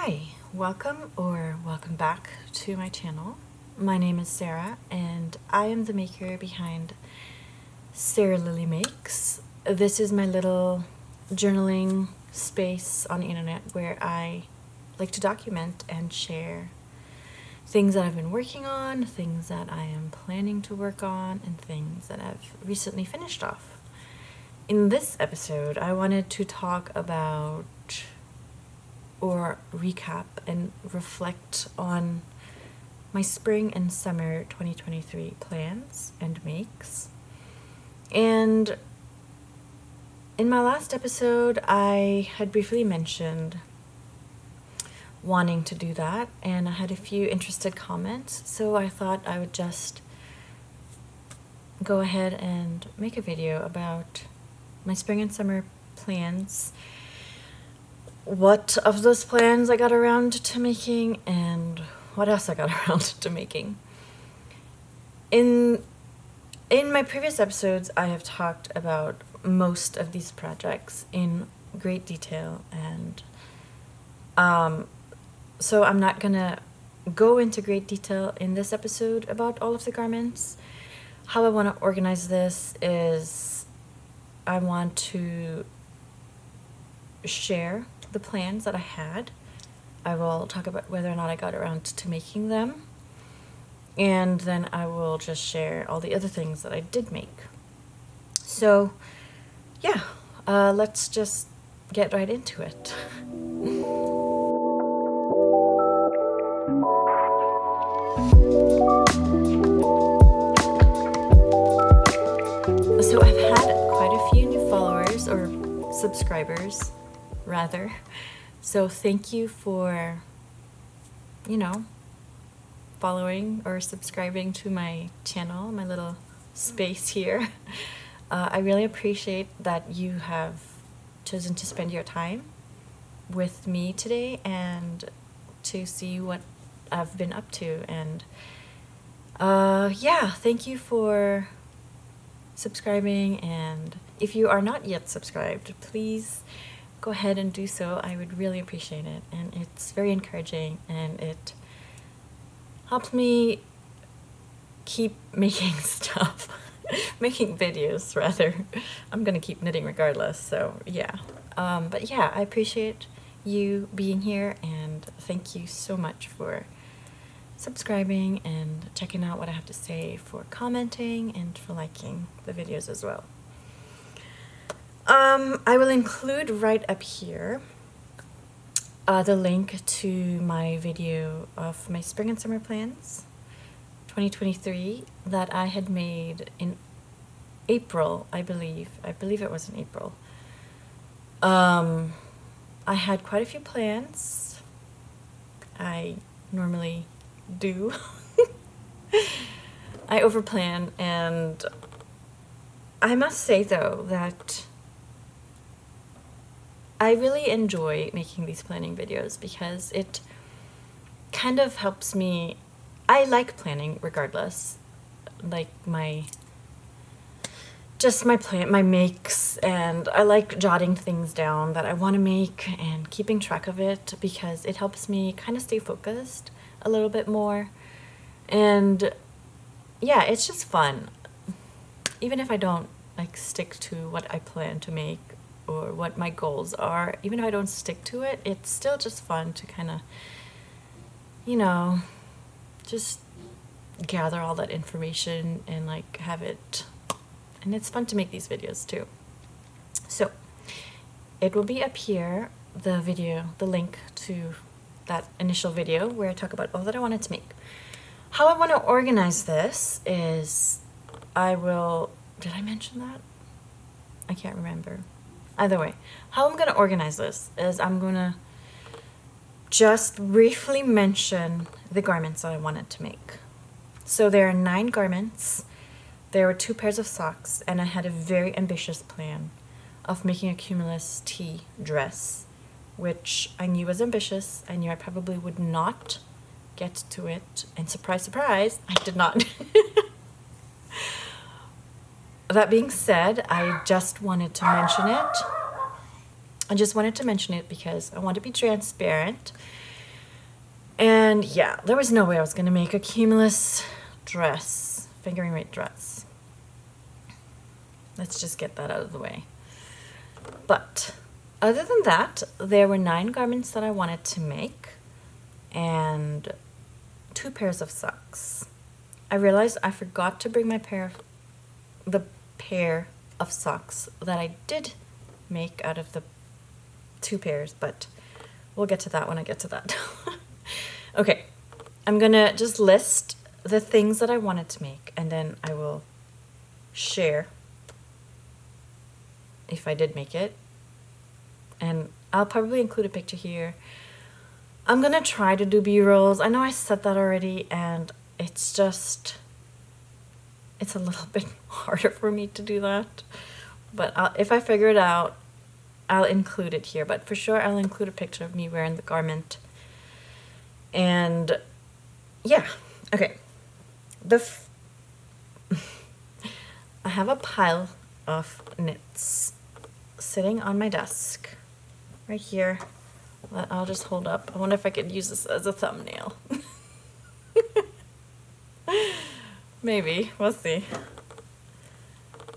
Hi, welcome back to my channel. My name is Sarah and I am the maker behind Sarah Lily Makes. This is my little journaling space on the internet where I like to document and share things that I've been working on, things that I am planning to work on, and things that I've recently finished off. In this episode, I wanted to talk about or recap and reflect on my spring and summer 2023 plans and makes. And in my last episode, I had briefly mentioned wanting to do that, and I had a few interested comments, so I thought I would just go ahead and make a video about my spring and summer plans, what of those plans I got around to making, and what else I got around to making. In my previous episodes, I have talked about most of these projects in great detail, and so I'm not gonna go into great detail in this episode about all of the garments. How I want to organize this is I want to share the plans that I had. I will talk about whether or not I got around to making them, and then I will just share all the other things that I did make. So yeah, let's just get right into it. So I've had quite a few new followers, or subscribers rather, so thank you for following or subscribing to my channel, my little space here. I really appreciate that you have chosen to spend your time with me today and to see what I've been up to. And yeah, thank you for subscribing, and if you are not yet subscribed, please go ahead and do so. I would really appreciate it, and it's very encouraging, and it helps me keep making stuff, making videos rather. I'm gonna keep knitting regardless, so yeah. But yeah, I appreciate you being here, and thank you so much for subscribing and checking out what I have to say, for commenting, and for liking the videos as well. I will include right up here the link to my video of my spring and summer plans 2023 that I had made in April, I believe it was in April. I had quite a few plans. I normally do. I overplan, and I must say though that I really enjoy making these planning videos because it kind of helps me. I like planning regardless, like my makes, and I like jotting things down that I want to make and keeping track of it because it helps me kind of stay focused a little bit more. And yeah, it's just fun. Even if I don't stick to what I plan to make or what my goals are, even if I don't stick to it, it's still just fun to kind of, just gather all that information and have it. And it's fun to make these videos too. So it will be up here, the link to that initial video where I talk about all that I wanted to make. How I want to organize this is did I mention that? I can't remember. Either way, how I'm going to organize this is I'm going to just briefly mention the garments that I wanted to make. So there are 9 garments. There were 2 pairs of socks, and I had a very ambitious plan of making a Cumulus Tee dress, which I knew was ambitious. I knew I probably would not get to it, and surprise, surprise, I did not. That being said, I just wanted to mention it. because I want to be transparent And yeah, there was no way I was going to make a Cumulus dress, fingering weight dress. Let's just get that out of the way. But other than that, there were 9 garments that I wanted to make and 2 pairs of socks. I realized I forgot to bring the pair of socks that I did make out of the 2 pairs, but we'll get to that when I get to that. Okay, I'm gonna just list the things that I wanted to make, and then I will share if I did make it, and I'll probably include a picture here. I'm gonna try to do B-rolls. I know I said that already, and it's a little bit harder for me to do that, but if I figure it out, I'll include it here. But for sure I'll include a picture of me wearing the garment. And yeah, okay, I have a pile of knits sitting on my desk right here that I'll just hold up. I wonder if I could use this as a thumbnail. Maybe, we'll see.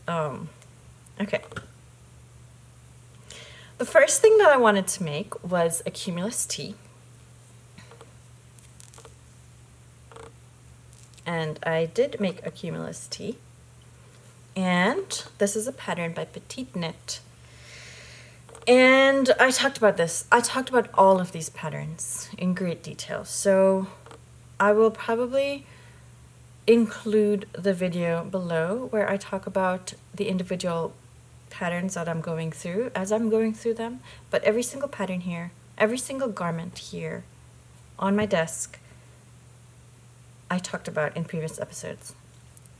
Okay. The first thing that I wanted to make was a Cumulus Tee. And I did make a Cumulus Tee. And this is a pattern by Petiteknit. And I talked about this. I talked about all of these patterns in great detail. So I will probably include the video below where I talk about the individual patterns that I'm going through as I'm going through them. But every single pattern here, every single garment here on my desk, I talked about in previous episodes.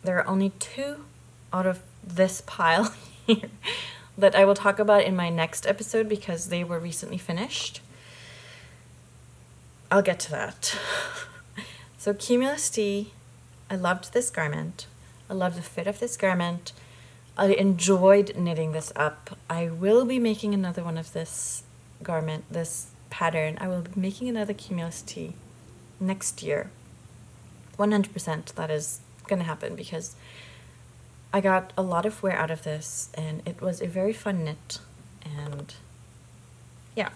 There are only 2 out of this pile here that I will talk about in my next episode because they were recently finished. I'll get to that. So Cumulus Tee, I loved this garment. I love the fit of this garment. I enjoyed knitting this up. I will be making another one of this garment, this pattern. I will be making another Cumulus Tee next year. 100% that is going to happen because I got a lot of wear out of this and it was a very fun knit. And yeah.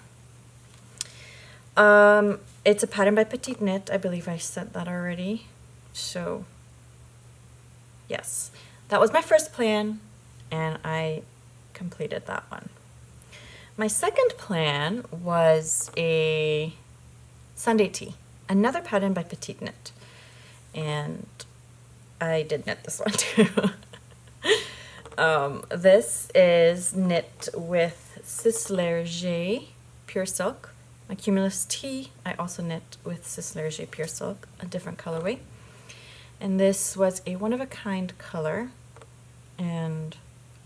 It's a pattern by Petiteknit. I believe I said that already. So yes, that was my first plan and I completed that one. My second plan was a Sunday tee, another pattern by Petiteknit. And I did knit this one too. This is knit with Cislerger Pure Silk. My Cumulus Tee, I also knit with Cislerger Pure Silk, a different colorway. And this was a one-of-a-kind color, and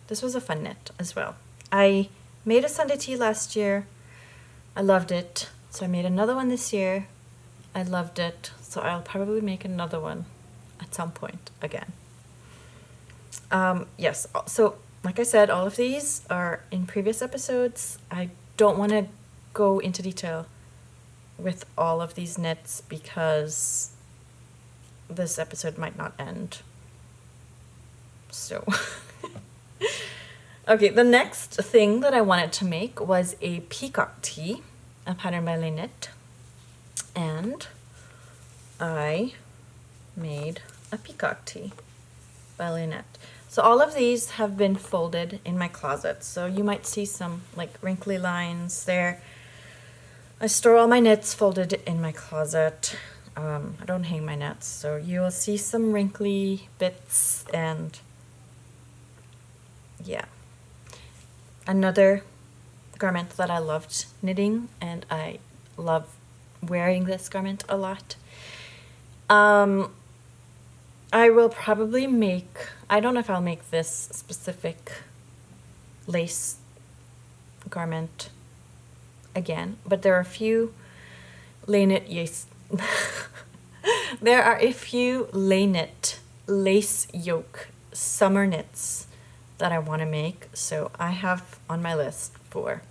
this was a fun knit as well. I made a Sunday tee last year. I loved it, so I made another one this year. I loved it, so I'll probably make another one at some point again. Yes, so like I said, all of these are in previous episodes. I don't want to go into detail with all of these knits because this episode might not end. So, okay, the next thing that I wanted to make was a peacock tee, a pattern by Knit, and I made a peacock tee by Knit. So all of these have been folded in my closet, so you might see some like wrinkly lines there. I store all my knits folded in my closet. I don't hang my knits, so you will see some wrinkly bits, and yeah. Another garment that I loved knitting, and I love wearing this garment a lot. I will probably make, I don't know if I'll make this specific lace garment again, but there are a few there are a few knit lace yoke summer knits that I want to make, so I have on my list for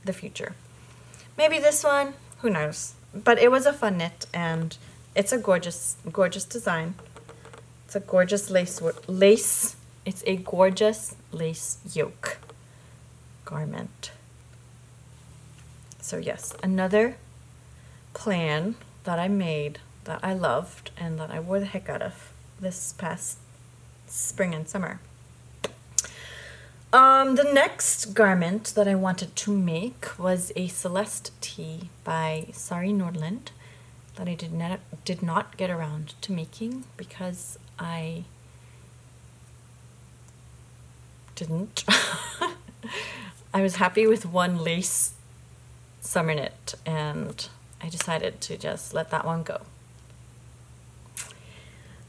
the future. Maybe this one, who knows? but it was a fun knit, and it's a gorgeous, gorgeous design. It's a gorgeous lace. It's a gorgeous lace yoke garment. So yes, another plan that I made that I loved and that I wore the heck out of this past spring and summer. The next garment that I wanted to make was a Celeste tee by Sari Nordland that I did not get around to making because I didn't. I was happy with one lace summer knit, and I decided to just let that one go.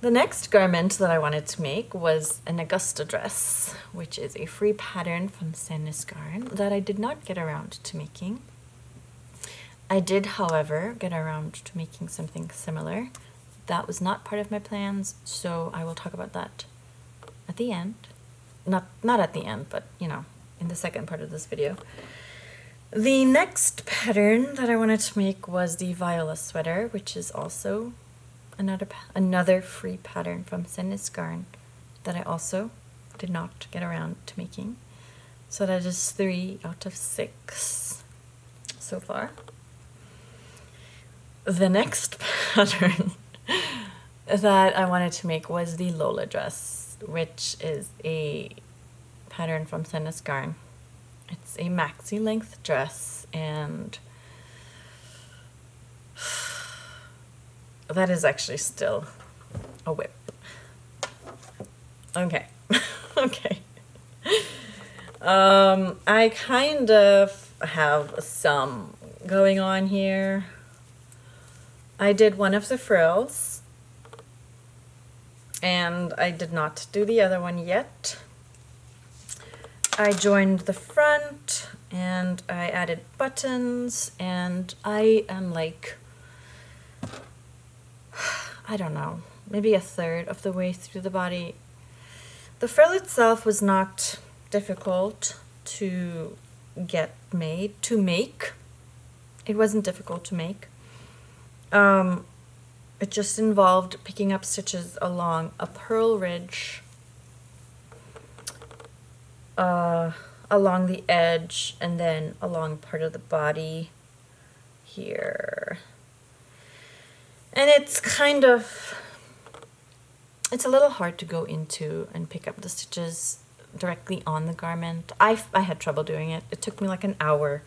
The next garment that I wanted to make was an Augusta dress, which is a free pattern from Sandnes Garn that I did not get around to making. I did, however, get around to making something similar. That was not part of my plans, so I will talk about that at the end. Not at the end, but, you know, in the second part of this video. The next pattern that I wanted to make was the Viola sweater, which is also another free pattern from Sandnes Garn that I also did not get around to making. So that is 3 out of 6 so far. The next pattern that I wanted to make was the Lola dress, which is a pattern from Sandnes Garn. It's a maxi length dress, and that is actually still a whip. Okay. Okay. I kind of have some going on here. I did one of the frills, and I did not do the other one yet. I joined the front, and I added buttons, and I am like, I don't know, maybe a third of the way through the body. The frill itself was not difficult to make. It wasn't difficult to make. It just involved picking up stitches along a purl ridge, along the edge, and then along part of the body here. And it's a little hard to go into and pick up the stitches directly on the garment. I had trouble doing it. It took me like an hour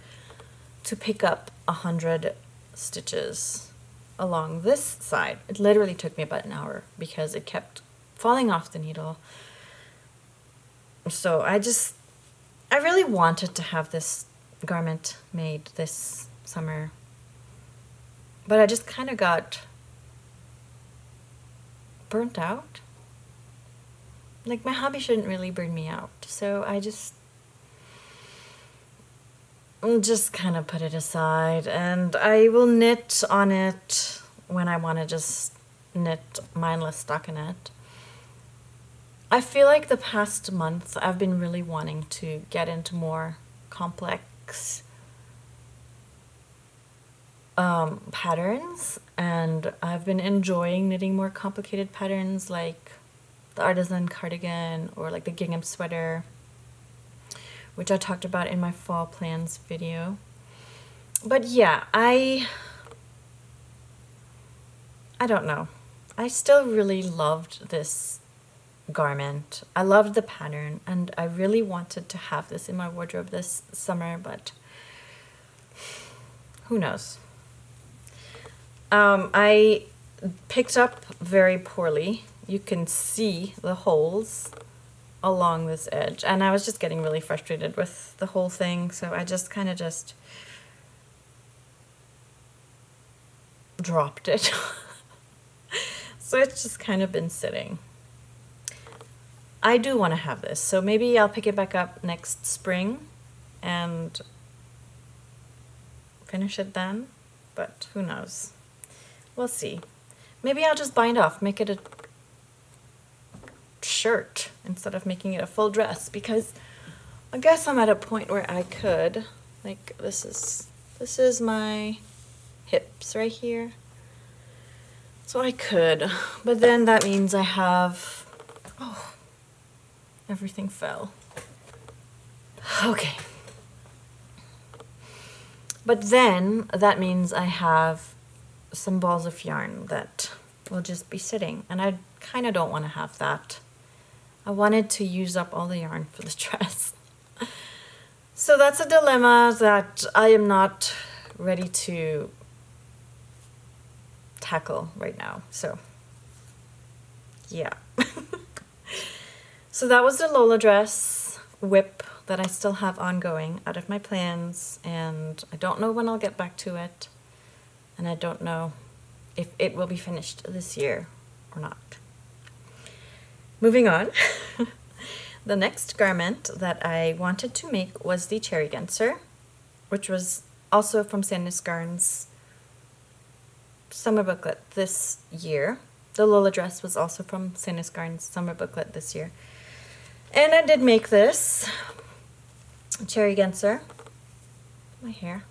to pick up 100 stitches along this side. It literally took me about an hour because it kept falling off the needle. So I really wanted to have this garment made this summer, but I just kind of got burnt out. Like, my hobby shouldn't really burn me out, so I just kind of put it aside, and I will knit on it when I want to just knit mindless stockinette. I feel like the past month I've been really wanting to get into more complex patterns, and I've been enjoying knitting more complicated patterns like the artisan cardigan or like the gingham sweater, which I talked about in my fall plans video. But yeah, I don't know. I still really loved this garment. I loved the pattern, and I really wanted to have this in my wardrobe this summer, but who knows? I picked up very poorly. You can see the holes along this edge, and I was just getting really frustrated with the whole thing, so I just kind of just dropped it. So it's just kind of been sitting. I do want to have this, so maybe I'll pick it back up next spring and finish it then, but who knows? We'll see. Maybe I'll just bind off, make it a shirt instead of making it a full dress, because I guess I'm at a point where I could, like, this is my hips right here. So I could, but then that means I have, oh, everything fell. Okay. But then that means I have some balls of yarn that will just be sitting, and I kind of don't want to have that. I wanted to use up all the yarn for the dress. So that's a dilemma that I am not ready to tackle right now. So yeah. So that was the Lola dress whip that I still have ongoing out of my plans, and I don't know when I'll get back to it, and I don't know if it will be finished this year or not. Moving on. The next garment that I wanted to make was the cherry genser, which was also from Sandnes Garn's summer booklet this year. The Lola dress was also from Sandnes Garn's summer booklet this year. And I did make this cherry genser. My hair.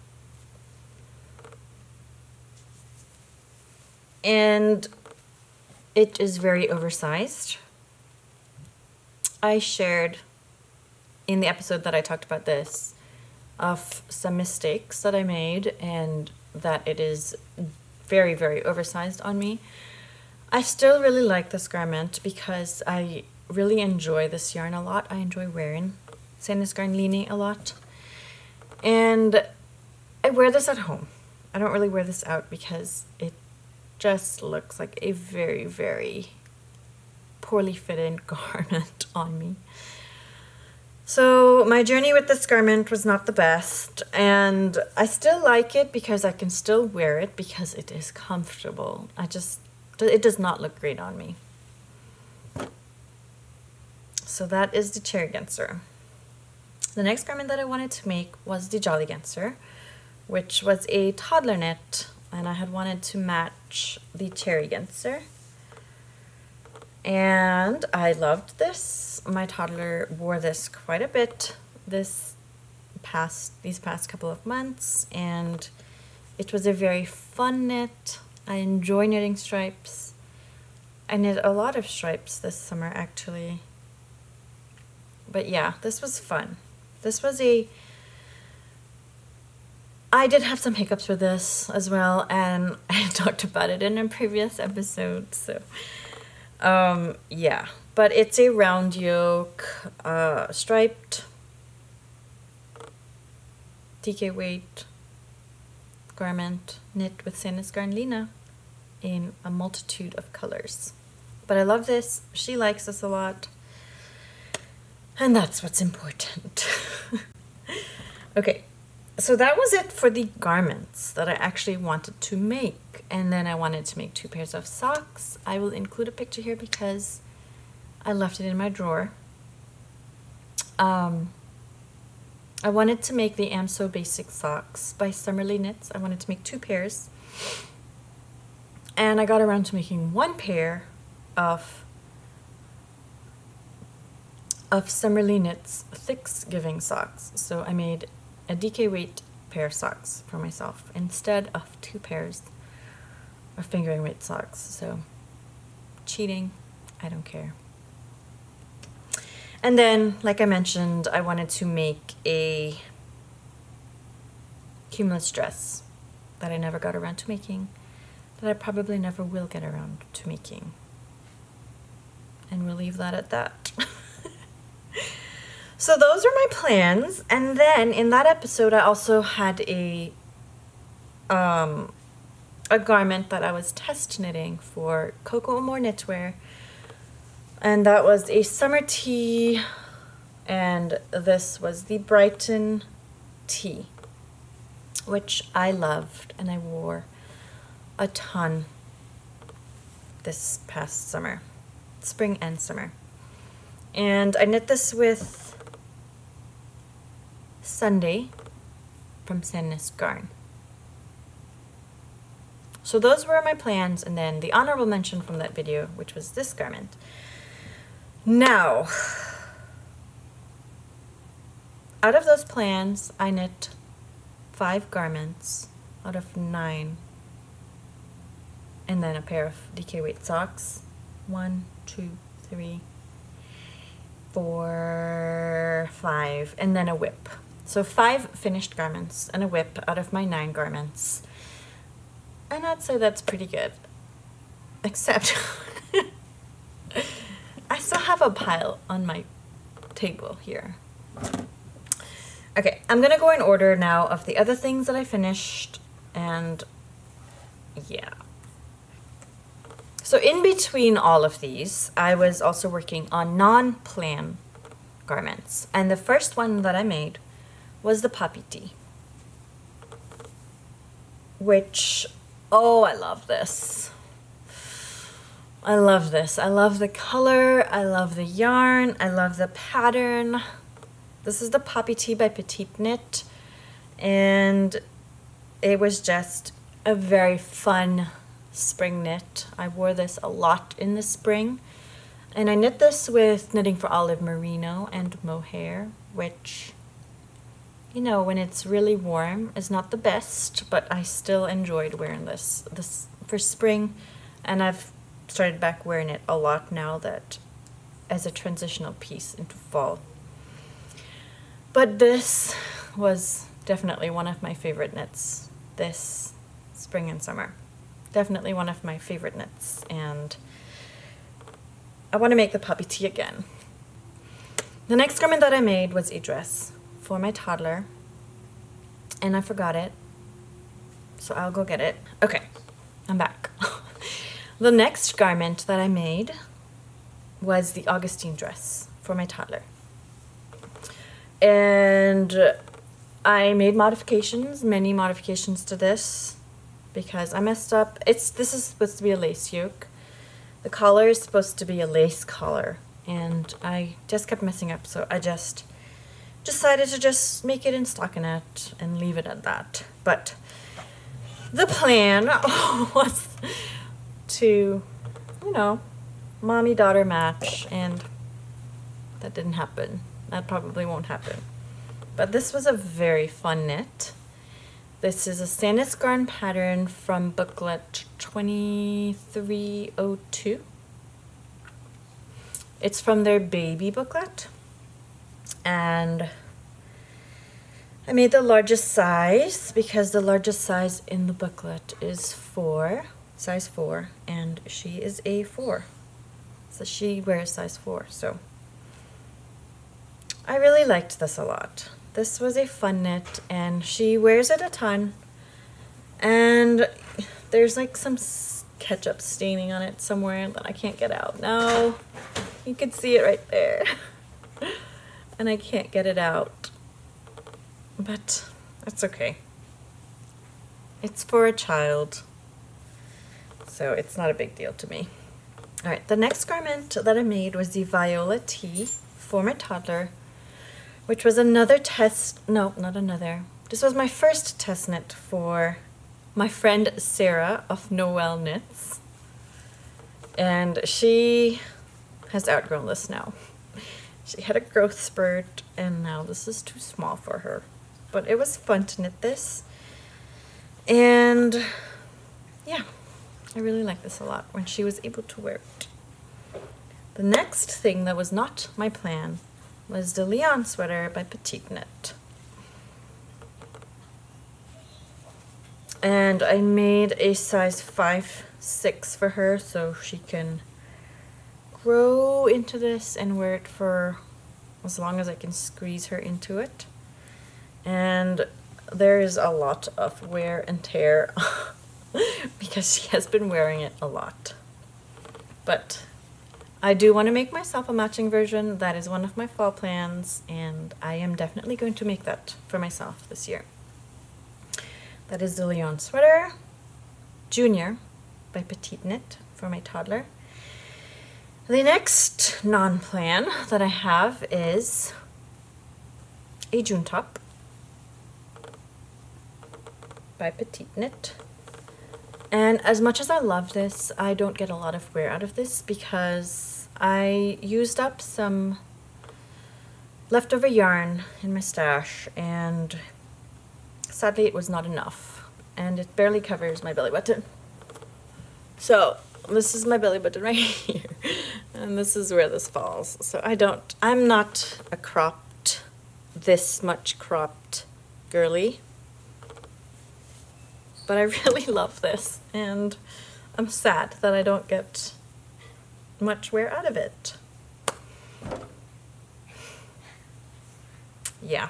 And it is very oversized. I shared in the episode that I talked about this of some mistakes that I made, and that it is very, very oversized on me. I still really like this garment because I really enjoy this yarn a lot. I enjoy wearing Sandnes Garn Line a lot. And I wear this at home. I don't really wear this out because it just looks like a very, very poorly fitted garment on me. So my journey with this garment was not the best, and I still like it because I can still wear it because it is comfortable. It does not look great on me. So that is the cherry genser. The next garment that I wanted to make was the jolly genser, which was a toddler knit, and I had wanted to match the cherry genser. And I loved this. My toddler wore this quite a bit these past couple of months, and it was a very fun knit. I enjoy knitting stripes. I knit a lot of stripes this summer actually. But yeah, this was fun. I did have some hiccups with this as well, and I talked about it in a previous episode, so yeah, but it's a round yoke, striped, DK weight garment knit with Sandnes Garn Line in a multitude of colors. But I love this. She likes this a lot, and that's what's important. Okay, so that was it for the garments that I actually wanted to make. And then I wanted to make 2 pairs of socks. I will include a picture here because I left it in my drawer. I wanted to make the Am So Basic socks by Summerly Knits. I wanted to make 2 pairs. And I got around to making 1 pair of Summerly Knits Thicksgiving socks. So I made a DK weight pair of socks for myself instead of 2 pairs of fingering weight socks. So cheating, I don't care. And then, like I mentioned, I wanted to make a Cumulus dress that I never got around to making, that I probably never will get around to making. And we'll leave that at that. So those are my plans. And then in that episode, I also had a garment that I was test knitting for Coco More Knitwear, and that was a summer tee, and this was the Brighton tee, which I loved and I wore a ton this past summer, spring and summer. And I knit this with Sunday from Sandnes Garn. So those were my plans, and then the honorable mention from that video, which was this garment. Now, out of those plans, I knit 5 garments out of 9 and then a pair of DK weight socks. 1, 2, 3, 4, 5, and then a whip. So 5 finished garments and a whip out of my 9 garments. And I'd say that's pretty good. Except I still have a pile on my table here. Okay, I'm gonna go in order now of the other things that I finished, and yeah. So in between all of these, I was also working on non-plan garments. And the first one that I made was the poppy tee. Which, oh, I love this. I love this. I love the color, I love the yarn, I love the pattern. This is the Poppy Tee by Petiteknit, and it was just a very fun spring knit. I wore this a lot in the spring, and I knit this with Knitting for Olive Merino and Mohair, which, you know, when it's really warm is not the best, but I still enjoyed wearing this for spring, and I've started back wearing it a lot now that as a transitional piece into fall. But this was definitely one of my favorite knits this spring and summer. Definitely one of my favorite knits, and I want to make the poppy tee again. The next garment that I made was a dress for my toddler, and I forgot it, so I'll go get it. Okay, I'm back. The next garment that I made was the Augustine dress for my toddler. And I made modifications, many modifications to this, because I messed up. This is supposed to be a lace yoke. The collar is supposed to be a lace collar, and I just kept messing up, so I just decided to just make it in stockinette and leave it at that. But the plan was to, you know, mommy-daughter match, and that didn't happen. That probably won't happen. But this was a very fun knit. This is a Sandnes Garn pattern from booklet 2302. It's from their baby booklet. And I made the largest size because the largest size in the booklet is size 4, and she is a 4. So she wears size 4, so I really liked this a lot. This was a fun knit, and she wears it a ton. And there's like some ketchup staining on it somewhere that I can't get out. No, you can see it right there. And I can't get it out. But it's okay. It's for a child, so it's not a big deal to me. All right, the next garment that I made was the Viola tee for my toddler, which was another test, no, not another. This was my first test knit for my friend Sarah of Noel Knits. And she has outgrown this now. She had a growth spurt, and now this is too small for her. But it was fun to knit this. And yeah, I really like this a lot when she was able to wear it. The next thing that was not my plan was the Leon sweater by Petiteknit. And I made a size 5-6 for her so she can grow into this and wear it for as long as I can squeeze her into it. And there is a lot of wear and tear because she has been wearing it a lot. But I do want to make myself a matching version. That is one of my fall plans, and I am definitely going to make that for myself this year. That is the Leon sweater, Junior by Petiteknit for my toddler. The next non-plan that I have is a June top by Petiteknit. And as much as I love this, I don't get a lot of wear out of this because I used up some leftover yarn in my stash, and sadly it was not enough, and it barely covers my belly button. So this is my belly button right here, and this is where this falls. So I'm not a this much cropped girly, but I really love this, and I'm sad that I don't get much wear out of it. Yeah.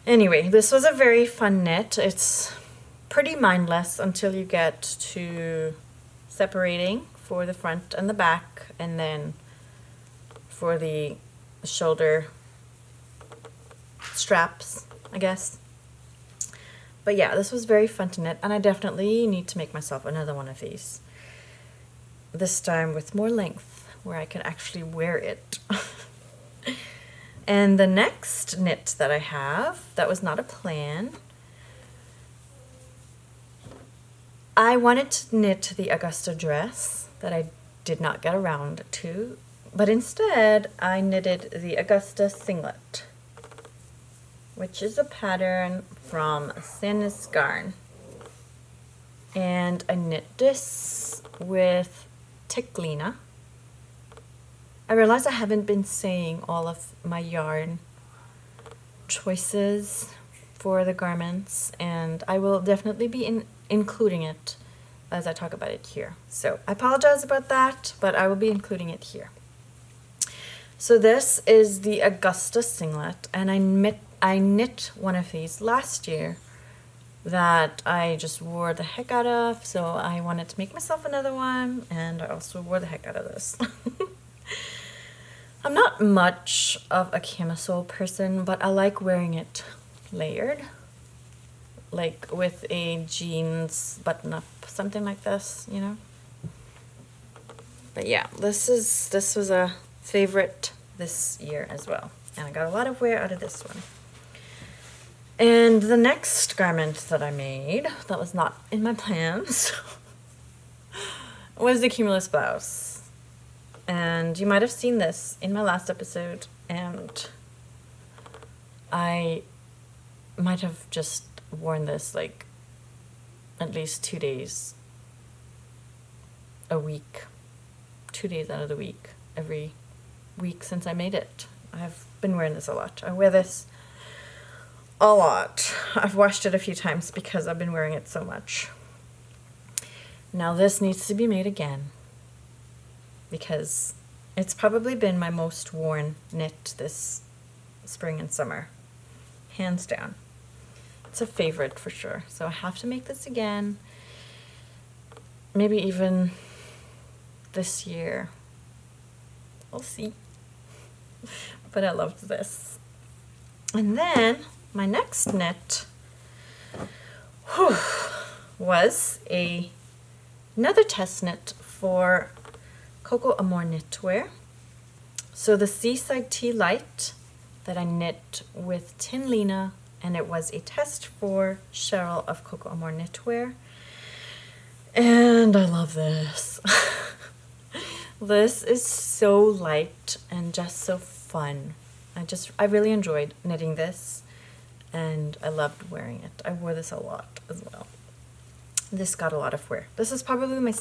Anyway, this was a very fun knit. It's pretty mindless until you get to separating for the front and the back, and then for the shoulder straps, I guess. But yeah, this was very fun to knit, and I definitely need to make myself another one of these. This time with more length, where I can actually wear it. And the next knit that I have, that was not a plan. I wanted to knit the Augusta dress that I did not get around to, but instead I knitted the Augusta singlet, which is a pattern from Sandnes Garn. And I knit this with Petiteknit. I realize I haven't been saying all of my yarn choices for the garments, and I will definitely be including it as I talk about it here. So I apologize about that, but I will be including it here. So this is the Augusta singlet, and I knit one of these last year that I just wore the heck out of, so I wanted to make myself another one, and I also wore the heck out of this. I'm not much of a camisole person, but I like wearing it layered, like with a jeans button-up, something like this, you know? But yeah, this was a favorite this year as well, and I got a lot of wear out of this one. And the next garment that I made, that was not in my plans, was the Cumulus blouse. And you might have seen this in my last episode, and I might have just worn this like at least 2 days a week, 2 days out of the week, every week since I made it. I've been wearing this a lot. I wear this a lot. I've washed it a few times because I've been wearing it so much. Now this needs to be made again, because it's probably been my most worn knit this spring and summer, hands down. It's a favorite for sure, so I have to make this again, maybe even this year. We'll see. But I loved this. And then my next knit was another test knit for Coco Amore knitwear. So the Seaside Tea Light that I knit with Tynn, and it was a test for Cheryl of Coco Amore knitwear. And I love this. This is so light and just so fun. I really enjoyed knitting this, and I loved wearing it. I wore this a lot as well. This got a lot of wear. This is probably my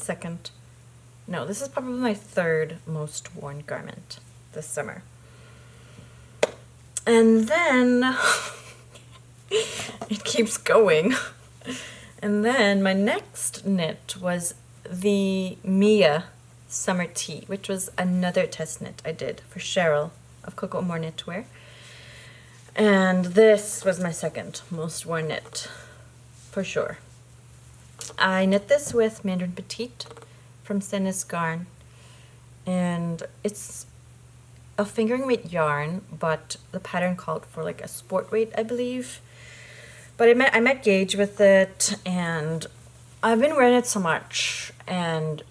third most worn garment this summer. And then it keeps going. And then my next knit was the Mia Summer Tea, which was another test knit I did for Cheryl of Coco Amore knitwear. And this was my second most worn knit, for sure. I knit this with Mandarin Petite from Sandnes Garn, and it's a fingering weight yarn, but the pattern called for like a sport weight, I believe. But I met gauge with it, and I've been wearing it so much, and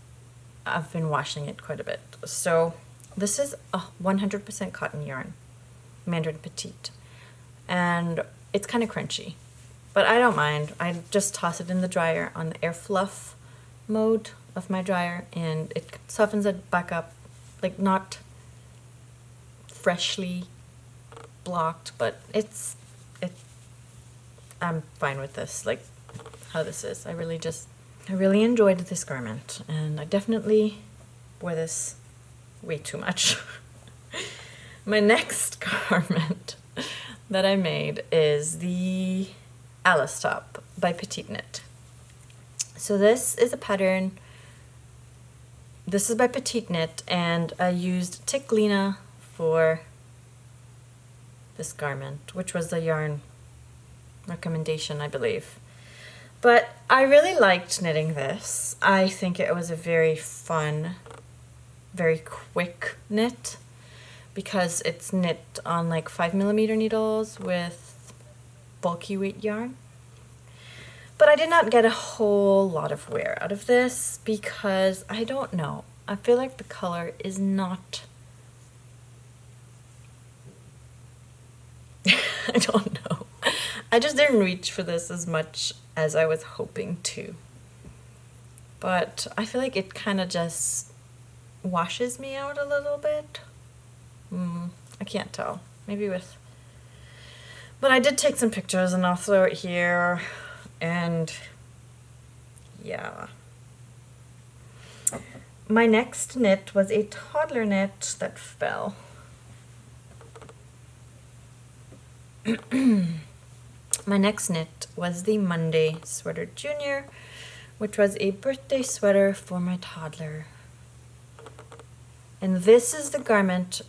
I've been washing it quite a bit. So this is a 100% cotton yarn, Mandarin Petite, and it's kind of crunchy, but I don't mind. I just toss it in the dryer on the air fluff mode of my dryer, and it softens it back up, like not freshly blocked, but I'm fine with this, like how this is. I really just I really enjoyed this garment, and I definitely wore this way too much. My next garment that I made is the Alice top by Petiteknit. So this is a pattern. This is by Petiteknit, and I used Ticklina for this garment, which was the yarn recommendation, I believe. But I really liked knitting this. I think it was a very fun, very quick knit because it's knit on like 5mm needles with bulky weight yarn. But I did not get a whole lot of wear out of this because I don't know. I feel like the color is not... I don't know. I just didn't reach for this as much as I was hoping to. But I feel like it kind of just washes me out a little bit. I can't tell. Maybe with... But I did take some pictures and I'll throw it here. And yeah. My next knit was a toddler knit that fell. My next knit was the Monday Sweater Junior, which was a birthday sweater for my toddler. And this is the garment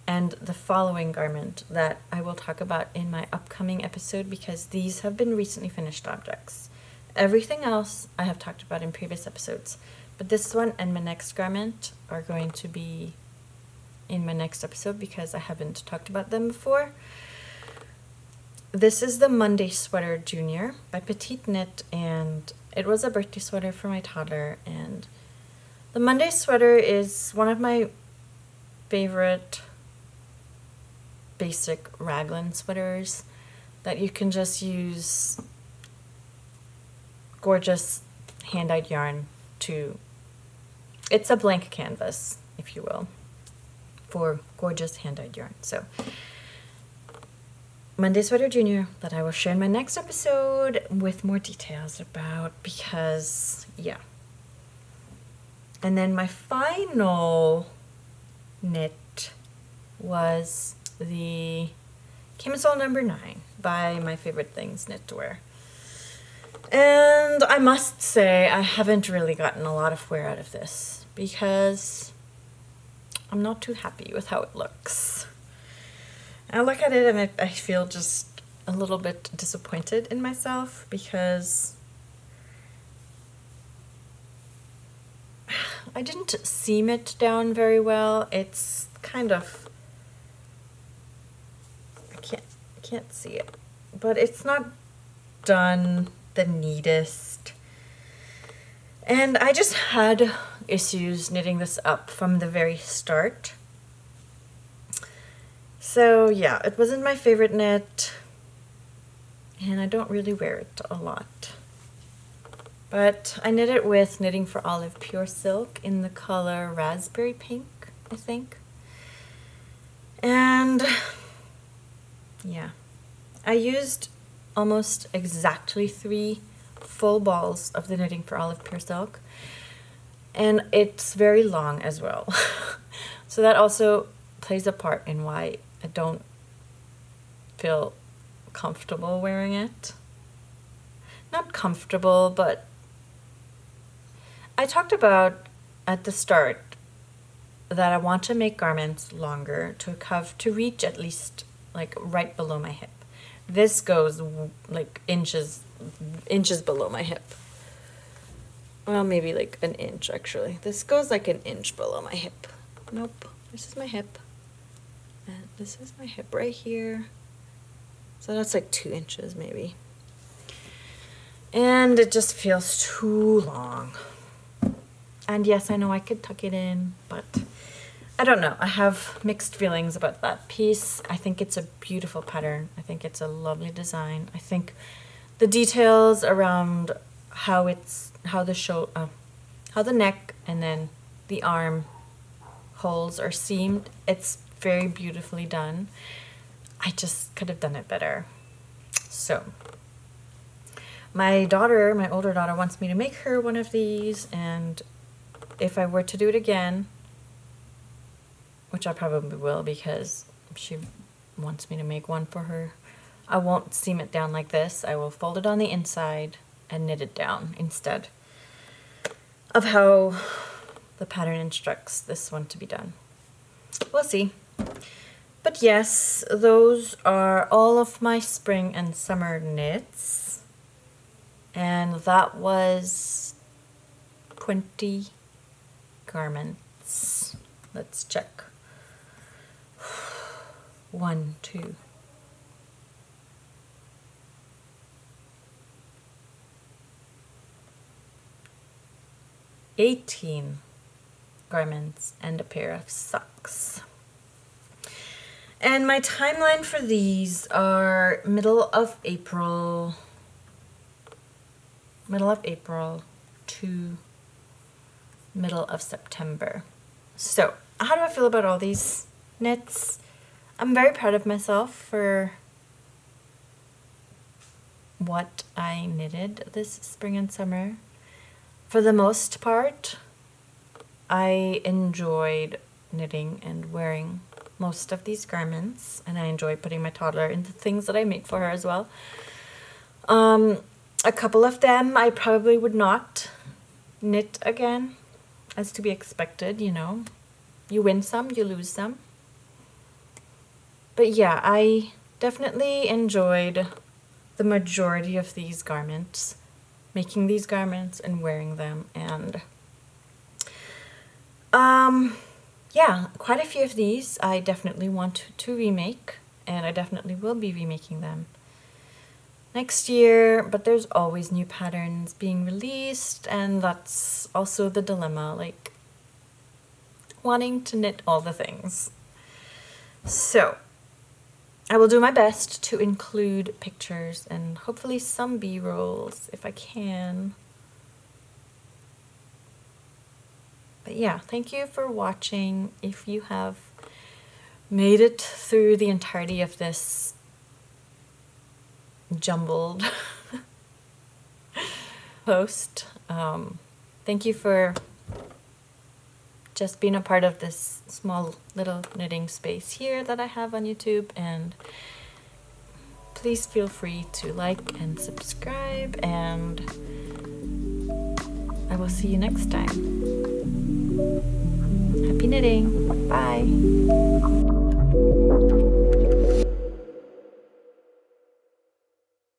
and the following garment that I will talk about in my upcoming episode because these have been recently finished objects. Everything else I have talked about in previous episodes, but this one and my next garment are going to be in my next episode because I haven't talked about them before. This is the Monday Sweater Junior by Petiteknit, and it was a birthday sweater for my toddler. And the Monday sweater is one of my favorite basic raglan sweaters that you can just use gorgeous hand-dyed yarn to... It's a blank canvas, if you will, for gorgeous hand-dyed yarn. So Monday Sweater Junior that I will share in my next episode with more details about because, yeah. And then my final knit was the Camisole number 9 by My Favorite Things Knitwear. And I must say I haven't really gotten a lot of wear out of this because I'm not too happy with how it looks. I look at it and I feel just a little bit disappointed in myself because I didn't seam it down very well. It's kind of... I can't see it, but it's not done the neatest. And I just had issues knitting this up from the very start. So yeah, it wasn't my favorite knit, and I don't really wear it a lot. But I knit it with Knitting for Olive Pure Silk in the color Raspberry Pink, I think. And yeah, I used almost exactly 3 full balls of the Knitting for Olive Pure Silk, and it's very long as well. So that also plays a part in why I don't feel comfortable wearing it. Not comfortable, but I talked about at the start that I want to make garments longer to reach at least like right below my hip. This goes like inches below my hip. Well, maybe like an inch actually. This goes like an inch below my hip. Nope, this is my hip. And this is my hip right here. So that's like 2 inches maybe. And it just feels too long. And yes, I know I could tuck it in, but I don't know. I have mixed feelings about that piece. I think it's a beautiful pattern. I think it's a lovely design. I think the details around how the neck and then the arm holes are seamed, it's very beautifully done. I just could have done it better. So my daughter, my older daughter, wants me to make her one of these, and if I were to do it again, which I probably will because she wants me to make one for her, I won't seam it down like this. I will fold it on the inside and knit it down instead of how the pattern instructs this one to be done. We'll see. But yes, those are all of my spring and summer knits. And that was 20 garments. Let's check. 1, 2. 18 garments and a pair of socks. And my timeline for these are middle of April to middle of September. So, how do I feel about all these knits? I'm very proud of myself for what I knitted this spring and summer. For the most part, I enjoyed knitting and wearing most of these garments, and I enjoy putting my toddler into things that I make for her as well. A couple of them I probably would not knit again, as to be expected, you know. You win some, you lose some. But yeah, I definitely enjoyed the majority of these garments, making these garments and wearing them, and yeah, quite a few of these I definitely want to remake, and I definitely will be remaking them next year, but there's always new patterns being released, and that's also the dilemma, like wanting to knit all the things. So I will do my best to include pictures and hopefully some B-rolls if I can. But yeah, thank you for watching. If you have made it through the entirety of this jumbled post, thank you for just being a part of this small little knitting space here that I have on YouTube, and please feel free to like and subscribe, and I will see you next time. Happy knitting. Bye.